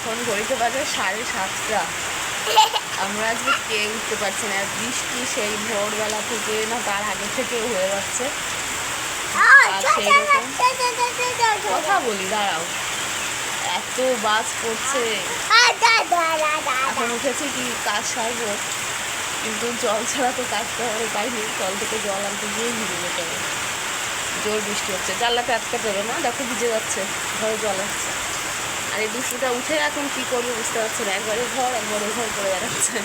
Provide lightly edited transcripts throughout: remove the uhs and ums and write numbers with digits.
এখন ঘড়িতে বাজে 7:30। আমরা আজকে কে উঠতে পারছি না, বৃষ্টি সেই ভোরবেলা থেকে না তার আগে থেকে হয়ে যাচ্ছে। সেই রকম কথা বলি, দাঁড়াও, এত বাজ পড়ছে। এখন উঠেছি কি কাজ সারবো, কিন্তু জল ছাড়া তো কাজটা হবে, তাই নেই, কল থেকে জল আনতে গিয়ে ভিজে যেতে হবে। জোর বৃষ্টি হচ্ছে, জানলাতে আটকে দেবে না, দেখো ভিজে যাচ্ছে, ঘরে জল আসছে। আর এই বৃষ্টিটা উঠে এখন কি করবো বুঝতে পারছি না, একবারে ঘর করে বেড়াচ্ছে।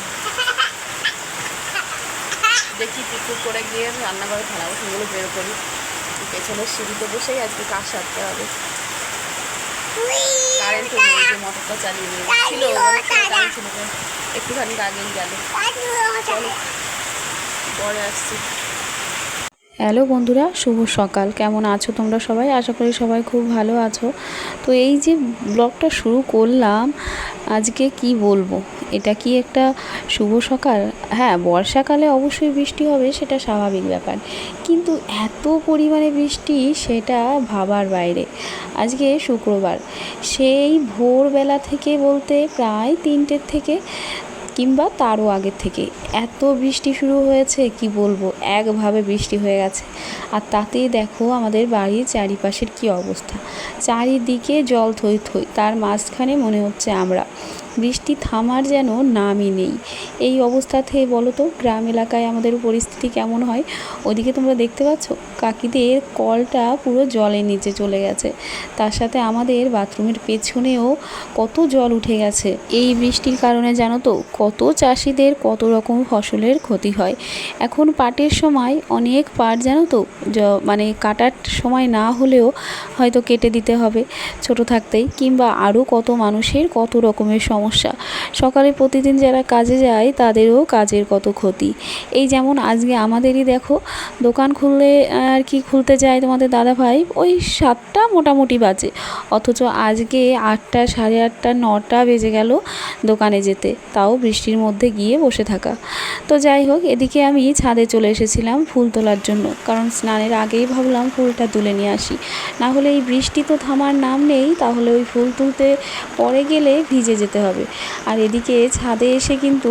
দেখি টুকটুক করে গিয়ে রান্নাঘরে থালা বাসনগুলো বের করি, পেছনের সিঁড়িতে বসেই আজকে কাজ সারতে হবে। কারেন্ট নেই, যে মোটরটা চালিয়ে নিয়ে ছিল, কারেন্ট ছিল, একটুখানি আগেই গেল। চলো পরে আসছি। হ্যালো বন্ধুরা, শুভ সকাল। কেমন আছো তোমরা সবাই? আশা করি সবাই খুব ভালো আছো। তো এই যে ব্লগটা শুরু করলাম, আজকে কি বলবো, এটা কি একটা শুভ সকাল? হ্যাঁ, বর্ষাকালে অবশ্যই বৃষ্টি হবে, সেটা স্বাভাবিক ব্যাপার, কিন্তু এত পরিমাণে বৃষ্টি সেটা ভাবার বাইরে। আজকে শুক্রবার, সেই ভোরবেলা থেকে বলতে প্রায় 3টের থেকে কিংবা তারও আগের থেকে এত বৃষ্টি শুরু হয়েছে, কি বলবো, একভাবে বৃষ্টি হয়ে গেছে। আর তাতেই দেখো আমাদের বাড়ির চারিপাশের কি অবস্থা, চারিদিকে জল থই থই, তার মাঝখানে মনে হচ্ছে আমরা। বৃষ্টি থামার যেন নামই নেই। এই অবস্থাতে বলো তো গ্রাম এলাকায় আমাদের পরিস্থিতি কেমন হয়? ওদিকে তোমরা দেখতে পাচ্ছ কাকিদের কলটা পুরো জলের নিচে চলে গেছে, তার সাথে আমাদের বাথরুমের পেছনেও কত জল উঠে গেছে। এই বৃষ্টির কারণে জানো তো কত চাষিদের কত রকম ফসলের ক্ষতি হয়। এখন পাটের সময় অনেক পাট জানো তো মানে কাটার সময় না হলেও হয়তো কেটে দিতে হবে ছোট থাকতেই, কিংবা আরও কত মানুষের কত রকমের সমস্যা। সকালে প্রতিদিন যারা কাজে যায় তাদেরও কাজের কত ক্ষতি। এই যেমন আজকে আমাদেরই দেখো দোকান খুললে আর কি খুলতে যায় তোমাদের দাদাভাই ওই 7টা মোটামুটি বাজে, অথচ আজকে 8টা, সাড়ে 8টা, 9টা বেজে গেল দোকানে যেতে, তাও বৃষ্টির মধ্যে গিয়ে বসে থাকা। তো যাই হোক, এদিকে আমি ছাদে চলে এসেছিলাম ফুল তোলার জন্য, কারণ স্নানের আগেই ভাবলাম ফুলটা তুলে নিয়ে আসি, না হলে এই বৃষ্টি তো থামার নাম নেই, তাহলে ওই ফুল তুলতে পরে গেলে ভিজে যেতে হবে। আর এদিকে ছাদে এসে কিন্তু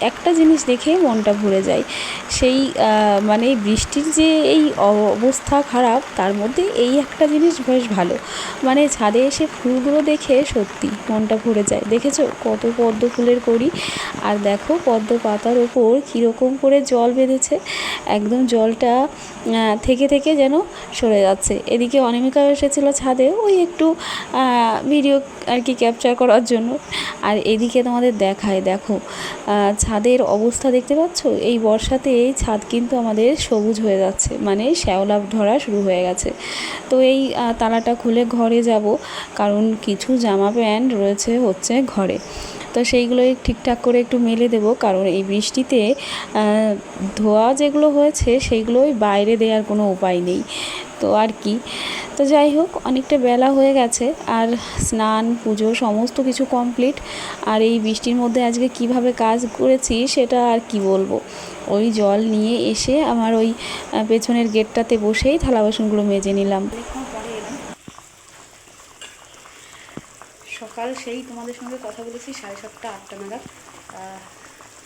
একটা জিনিস দেখে মনটা ভরে যায়, সেই মানে বৃষ্টির যে এই অবস্থা খারাপ, তার মধ্যে এই একটা জিনিস বেশ ভালো, মানে ছাদে এসে ফুলগুলো দেখে সত্যি মনটা ভরে যায়। দেখেছো কত পদ্ম ফুলের কড়ি, আর দেখো পদ্ম পাতার ওপর কীরকম করে জল বেঁধেছে, একদম জলটা থেকে থেকে যেন সরে যাচ্ছে। এদিকে অনামিকাও এসেছিলো ছাদে ওই একটু ভিডিও আর কি ক্যাপচার করার জন্য। আর এদিকে তোমাদের দেখায়, দেখো ছাদের অবস্থা দেখতে পাচ্ছ, এই বর্ষাতে এই ছাদ কিন্তু আমাদের সবুজ হয়ে যাচ্ছে, মানে শ্যাওলা ধরা শুরু হয়ে গেছে। তো এই তালাটা খুলে ঘরে যাব, কারণ কিছু জামা প্যান্ট হচ্ছে ঘরে, তো সেইগুলোই ঠিকঠাক করে একটু মেলে দেবো, কারণ এই বৃষ্টিতে ধোয়া যেগুলো হয়েছে সেইগুলোই বাইরে দেওয়ার কোনো উপায় নেই। তো আর কি, তো যাই হোক, অনেকটা বেলা হয়ে গেছে, আর স্নান পুজো সমস্ত কিছু কমপ্লিট। আর এই বৃষ্টির মধ্যে আজকে কিভাবে কাজ করেছি সেটা আর কি বলবো। ওই জল নিয়ে এসে আমার ওই পেছনের গেটটাতে বসেই থালা বাসনগুলো মেজে নিলাম। সকাল সেই তোমাদের সঙ্গে কথা বলেছি 7:30, 8টা নাগাদ,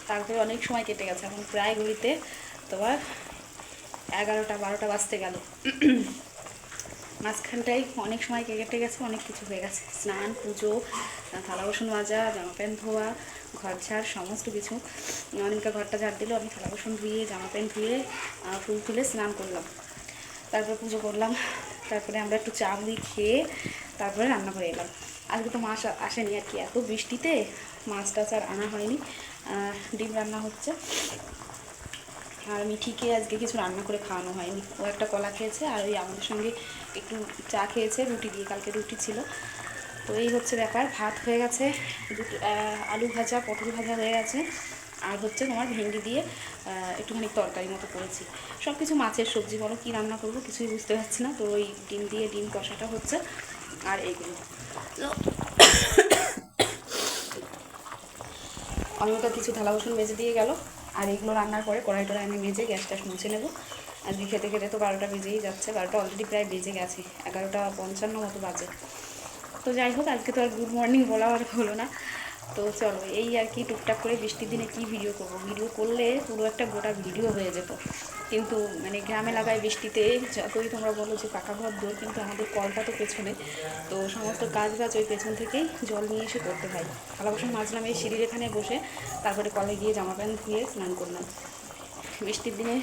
তারপরে অনেক সময় কেটে গেছে, এখন প্রায় ঘড়িতে তোমার 11টা 12টা বাজতে গেল। মাঝখানটায় অনেক সময় কেটে গেছে, অনেক কিছু হয়ে গেছে, স্নান পুজো, থালা বাসন মাজা, জামা প্যান্ট ধোয়া, ঘর ঝাড়, সমস্ত কিছু। অনেকটা ঘরটা ঝাড় দিল, আমি থালা বাসন ধুয়ে, জামা প্যান্ট ধুয়ে, ফুল তুলে স্নান করলাম, তারপরে পুজো করলাম, তারপরে আমরা একটু চা মুড়ি খেয়ে তারপরে রান্না করে এলাম। আজকে তো মাছ আসেনি আর কি, এত বৃষ্টিতে মাছ টাছ আর আনা হয়নি। ডিম রান্না হচ্ছে, আর মিঠিকে আজকে কিছু রান্না করে খাওয়ানো হয়নি, ও একটা কলা খেয়েছে, আর ওই আমাদের সঙ্গে একটু চা খেয়েছে রুটি দিয়ে, কালকে রুটি ছিল। তো এই হচ্ছে ব্যাপার। ভাত হয়ে গেছে, দুটো আলু ভাজা, পটল ভাজা হয়ে গেছে, আর হচ্ছে তোমার ভেন্ডি দিয়ে একটুখানি তরকারি মতো করেছি। সব কিছু মাছের সবজি, বলো কী রান্না করবো কিছুই বুঝতে পারছি না। তো ওই ডিম দিয়ে ডিম কষাটা হচ্ছে, আর এইগুলো অনেকটা কিছু থালা বাসন মেজে দিয়ে গেল, আর এগুলো রান্নার পরে কড়াইটা আমি মেজে গ্যাসটা মুছে নেবো। আজকে খেতে খেতে তো 12টা বেজেই যাচ্ছে, 12টা অলরেডি প্রায় বেজে গেছে, 11টা 55 মতো বাজে। তো যাই হোক, আজকে তো আর গুড মর্নিং বলা আর হলো না। তো চলো, এই আর কি টুকটাক করে বৃষ্টির দিনে কি ভিডিও করব, ভিডিও করলে পুরো একটা গোটা ভিডিও হয়ে যেত। কিন্তু মানে গ্রাম এলাকায় বৃষ্টিতে যতই তোমরা বলো যে পাকা ঘর দূর, কিন্তু আমাদের কলটা তো পেছনে, তো সমস্ত কাজ বাজ ওই পেছন থেকেই জল নিয়ে এসে করতে হয়। থালা বাসন মাজলাম এই সিঁড়ির এখানে বসে, তারপরে কলে গিয়ে জামা প্যান্ট ধুয়ে স্নান করলাম। বৃষ্টির দিনে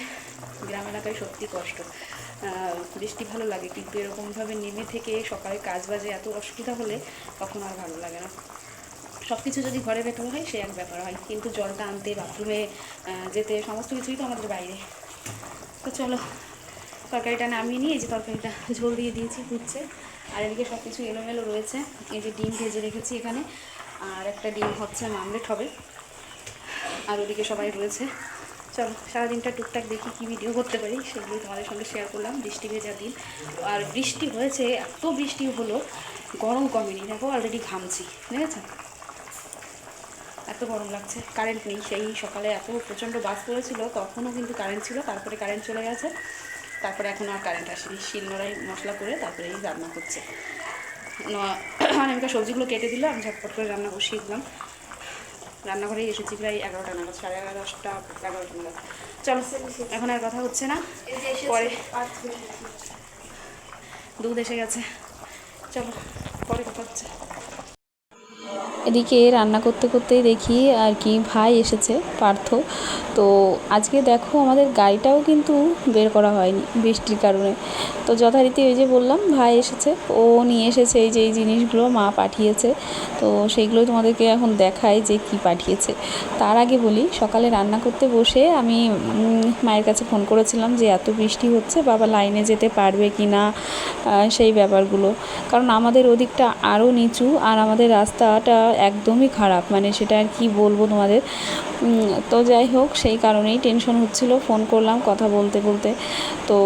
গ্রাম এলাকায় সত্যি কষ্ট। বৃষ্টি ভালো লাগে, কিন্তু এরকমভাবে নেমে থেকে সকালে কাজ বাজে এত অসুবিধা হলে তখন আর ভালো লাগে না। সব কিছু যদি ঘরে ভেতরে হয় সে এক ব্যাপার হয়, কিন্তু জলটা আনতে, বাথরুমে যেতে, সমস্ত কিছুই তো আমাদের বাইরে। তো চলো, তরকারিটা নামিয়ে নিয়ে, এই যে তরকারিটা ঝোল দিয়ে দিয়েছি, হচ্ছে। আর এদিকে সব কিছু এলোমেলো রয়েছে। এই যে ডিম ভেজে রেখেছি এখানে, আর একটা ডিম হচ্ছে মামলেট হবে, আর ওদিকে সবাই রয়েছে। চলো, সারাদিনটা টুকটাক দেখি কী ভিডিও করতে পারি, সেগুলোই তোমাদের সঙ্গে শেয়ার করলাম। বৃষ্টি ভেজা দিন, আর বৃষ্টি হয়েছে, এত বৃষ্টি হলো, গরম কমেনি। দেখো অলরেডি ঘামছি, দেখেছো? এত গরম লাগছে। কারেন্ট নেই, সেই সকালে এত প্রচণ্ড বাস পড়েছিল, তখনও কিন্তু কারেন্ট ছিল, তারপরে কারেন্ট চলে গেছে, তারপরে এখন আর কারেন্ট আসেনি। শিলনোড়ায় মশলা করে তারপরে এই রান্না করছে। অনেকটা সবজিগুলো কেটে দিল, আমি ঝটপট করে রান্না বসিয়ে দিলাম। রান্নাঘরেই এসেছি প্রায় 11টা নাগাদ, 11:30, 11টা নাগাদ। চলো, এখন আর কথা হচ্ছে না, পরে দুধ এসে গেছে। চলো, পরে কথা হচ্ছে। এদিকে রান্না করতে করতেই দেখি আর কি ভাই এসেছে, পার্থ। তো আজকে দেখো আমাদের গাড়িটাও কিন্তু বের করা হয়নি বৃষ্টির কারণে। তো যথারীতি ওই যে বললাম ভাই এসেছে, ও নিয়ে এসেছে এই যে এই জিনিসগুলো মা পাঠিয়েছে। তো সেইগুলোই তোমাদেরকে এখন দেখাই যে কি পাঠিয়েছে। তার আগে বলি, সকালে রান্না করতে বসে আমি মায়ের কাছে ফোন করেছিলাম যে এত বৃষ্টি হচ্ছে, বাবা লাইনে যেতে পারবে কি না, সেই ব্যাপারগুলো। কারণ আমাদের ওদিকটা আরও নিচু, আর আমাদের রাস্তাটা একদমই খারাপ, মানে সেটা আর কি বলবো তোমাদের। তো যাই হোক, সেই কারণেই টেনশন হচ্ছিল, ফোন করলাম কথা বলতে বলতে। তো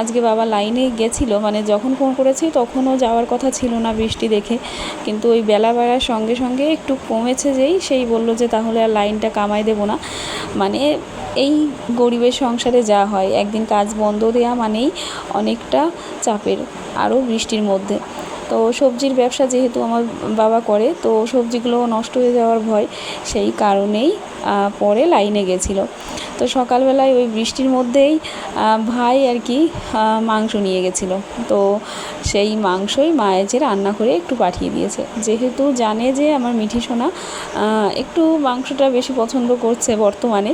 আজকে বাবা লাইনে গেছিলো, মানে যখন ফোন করেছি তখনও যাওয়ার কথা ছিল না বৃষ্টি দেখে, কিন্তু ওই বেলা বাড়ার সঙ্গে সঙ্গে একটু কমেছে যেই, সেই বলল যে তাহলে আর লাইনটা কামাই দেবো না। মানে এই গরিবের সংসারে যা হয়, একদিন কাজ বন্ধ দেওয়া মানেই অনেকটা চাপের, আরও বৃষ্টির মধ্যে। তো সবজির ব্যবসা যেহেতু আমার বাবা করে, তো সবজিগুলো নষ্ট হয়ে যাওয়ার ভয়, সেই কারণেই পরে লাইনে গেছিলো। তো সকালবেলায় ওই বৃষ্টির মধ্যেই ভাই আর কি মাংস নিয়ে গেছিলো। তো সেই মাংসই মায়ের যে রান্না করে একটু পাঠিয়ে দিয়েছে, যেহেতু জানে যে আমার মিঠি সোনা একটু মাংসটা বেশি পছন্দ করছে বর্তমানে।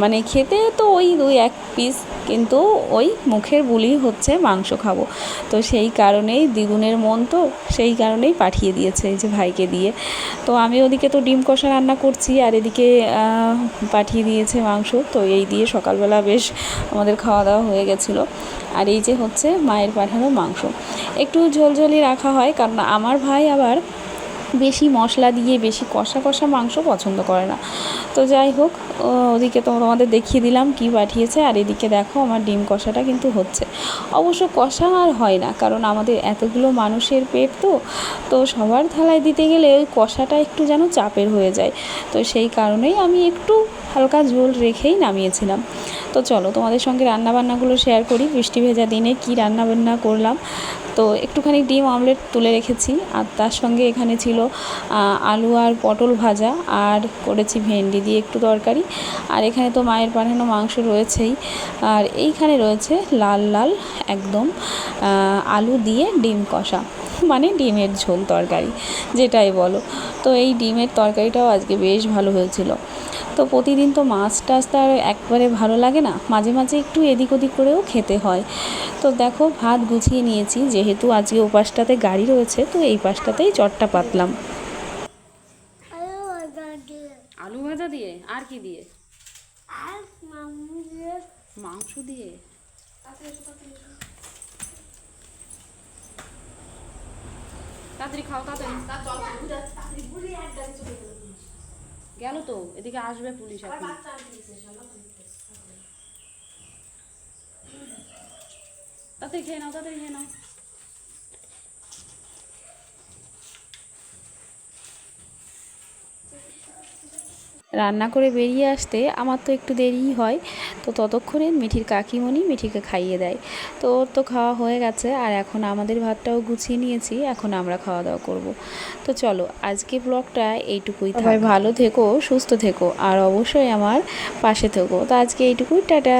মানে খেতে তো ওই 2-1 পিস, কিন্তু ওই মুখের বুলি হচ্ছে মাংস খাবো। তো সেই কারণেই দ্বিগুণের মন, তো সেই কারণেই পাঠিয়ে দিয়েছে এই যে ভাইকে দিয়ে। তো আমি ওদিকে তো ডিম কষা রান্না করছি, আর এদিকে পাঠিয়ে দিয়েছে মাংস। তো এই দিয়ে সকালবেলা বেশ আমাদের খাওয়া দাওয়া হয়ে গেছিলো। আর এই যে হচ্ছে মায়ের পাঠানো মাংস, একটু ঝোলঝোলি রাখা হয়, কারণ আমার ভাই আবার বেশি মশলা দিয়ে বেশি কষা কষা মাংস পছন্দ করে না। তো যাই হোক, ওদিকে তো তোমাদের দেখিয়ে দিলাম কি পাঠিয়েছে। আর এদিকে দেখো আমার ডিম কষাটা কিন্তু হচ্ছে। অবশ্য কষা আর হয় না, কারণ আমাদের এতগুলো মানুষের পেট, তো সবার থালায় দিতে গেলে ওই কষাটা একটু যেন চাপের হয়ে যায়। তো সেই কারণেই আমি একটু হালকা ঝোল রেখেই নামিয়েছিলাম। তো চলো তোমাদের সঙ্গে রান্নাবান্নাগুলো শেয়ার করি, বৃষ্টি ভেজা দিনে কী রান্নাবান্না করলাম। তো একটুখানি ডিম অমলেট তুলে রেখেছি, আর তার সঙ্গে এখানে ছিল আলু আর পটল ভাজা, আর করেছি ভেন্ডি দিয়ে একটু তরকারি। আর এখানে তো মায়ের পাঠানো মাংস রয়েছেই, আর এইখানে রয়েছে লাল লাল একদম আলু দিয়ে ডিম কষা, মানে ডিমের ঝোল তরকারি যেটাই বলো। তো এই ডিমের তরকারিটাও আজকে বেশ ভালো হয়েছিল। তো প্রতিদিন তো মাছ টাছ তো আর একবারে ভালো লাগে না, মাঝে মাঝে একটু এদিক ওদিক করেও খেতে হয়। তো দেখো ভাত গুছিয়ে নিয়েছি, যেহেতু আজকে ও পাশটাতে গাড়ি রয়েছে, তো এই পাশটাতেই চটটা পাতলাম। আলু ভাজা দিয়ে আর কি দিয়ে? মাংস দিয়ে। তাড়াতাড়ি খাও, তাড়াতাড়ি গেল তো, এদিকে আসবে পুলিশ এখন। তাড়াতাড়ি খেয়ে নাও, তাড়াতাড়ি খেয়ে নাও। রান্না করে বেরিয়ে আসতে আমার তো একটু দেরিই হয়, তো ততক্ষণে মিঠির কাকিমণি মিঠিকে খাইয়ে দেয়। তো ওর তো খাওয়া হয়ে গেছে, আর এখন আমাদের ভাতটাও গুছিয়ে নিয়েছি, এখন আমরা খাওয়া দাওয়া করব। তো চলো আজকে ব্লগটা এইটুকুই, সবাই ভালো থেকো, সুস্থ থেকো, আর অবশ্যই আমার পাশে থেকো। তো আজকে এইটুকুই, টাটা।